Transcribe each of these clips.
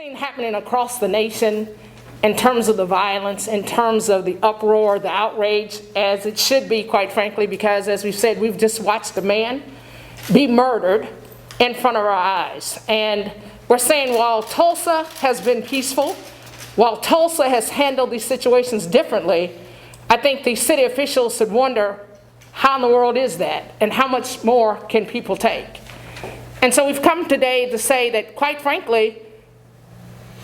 everything happening across the nation in terms of the violence, in terms of the uproar, the outrage, as it should be, quite frankly, because as we've said, we've just watched a man be murdered in front of our eyes. And we're saying while Tulsa has been peaceful, while Tulsa has handled these situations differently, I think the city officials should wonder, how in the world is that? And how much more can people take? And so we've come today to say that, quite frankly,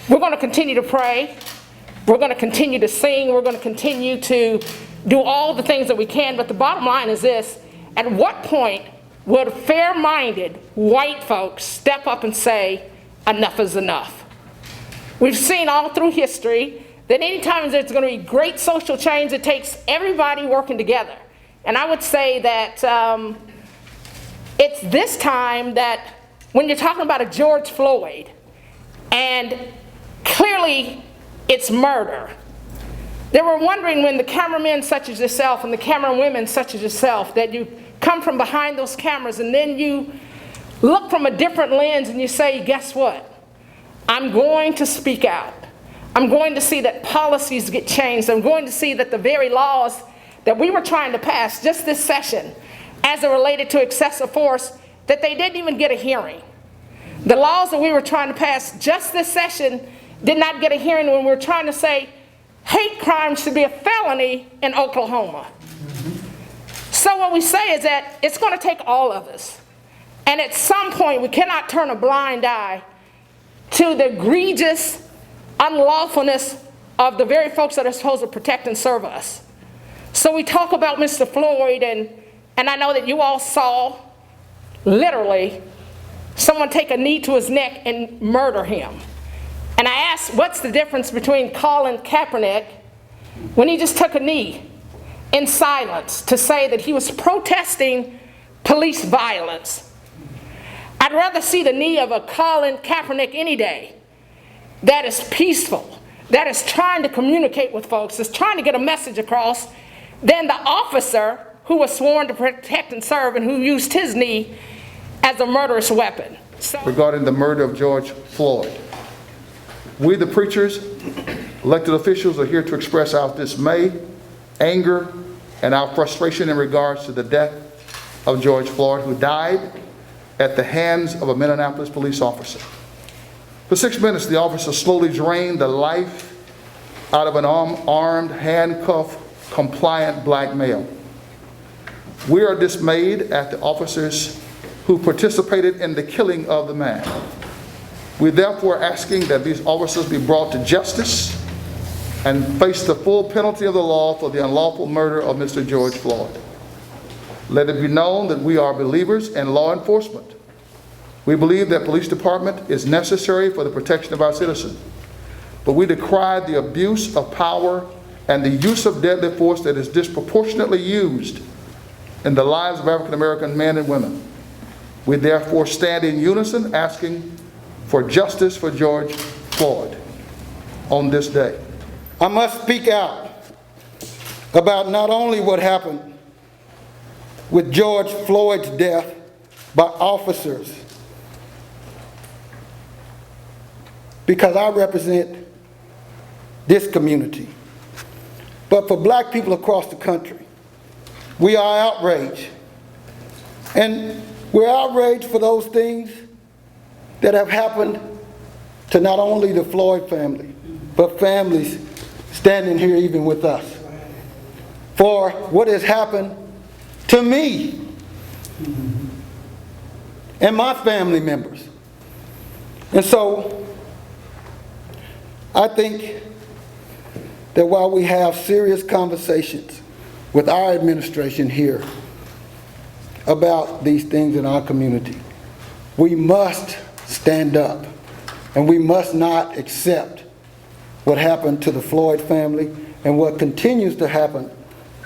we're going to continue to pray. We're going to continue to sing. We're going to continue to do all the things that we can. But the bottom line is this: at what point would fair-minded white folks step up and say, enough is enough? We've seen all through history that anytime there's going to be great social change, it takes everybody working together. And I would say that it's this time that when you're talking about a George Floyd, and clearly it's murder, they were wondering when the cameramen such as yourself and the camera women such as yourself, that you come from behind those cameras and then you look from a different lens and you say, guess what? I'm going to speak out. I'm going to see that policies get changed. I'm going to see that the very laws that we were trying to pass just this session as it related to excessive force, that they didn't even get a hearing. The laws that we were trying to pass just this session did not get a hearing when we were trying to say hate crime should be a felony in Oklahoma. So what we say is that it's going to take all of us. And at some point, we cannot turn a blind eye to the egregious unlawfulness of the very folks that are supposed to protect and serve us. So we talk about Mr. Floyd, and I know that you all saw, literally, someone take a knee to his neck and murder him. And I asked, what's the difference between Colin Kaepernick, when he just took a knee in silence to say that he was protesting police violence? I'd rather see the knee of a Colin Kaepernick any day that is peaceful, that is trying to communicate with folks, is trying to get a message across, than the officer who was sworn to protect and serve and who used his knee as a murderous weapon. Regarding the murder of George Floyd, we, the preachers, elected officials, are here to express our dismay, anger, and our frustration in regards to the death of George Floyd, who died at the hands of a Minneapolis police officer. For 6 minutes, the officer slowly drained the life out of an armed, handcuffed, compliant black male. We are dismayed at the officers who participated in the killing of the man. We therefore asking that these officers be brought to justice and face the full penalty of the law for the unlawful murder of Mr. George Floyd. Let it be known that we are believers in law enforcement. We believe that police department is necessary for the protection of our citizens, but we decry the abuse of power and the use of deadly force that is disproportionately used in the lives of African American men and women. We therefore stand in unison asking for justice for George Floyd on this day. I must speak out about not only what happened with George Floyd's death by officers, because I represent this community, but for black people across the country. We are outraged. And we're outraged for those things that have happened to not only the Floyd family, but families standing here even with us. For what has happened to me and my family members. And so I think that while we have serious conversations with our administration here about these things in our community, we must stand up and we must not accept what happened to the Floyd family and what continues to happen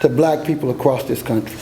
to black people across this country.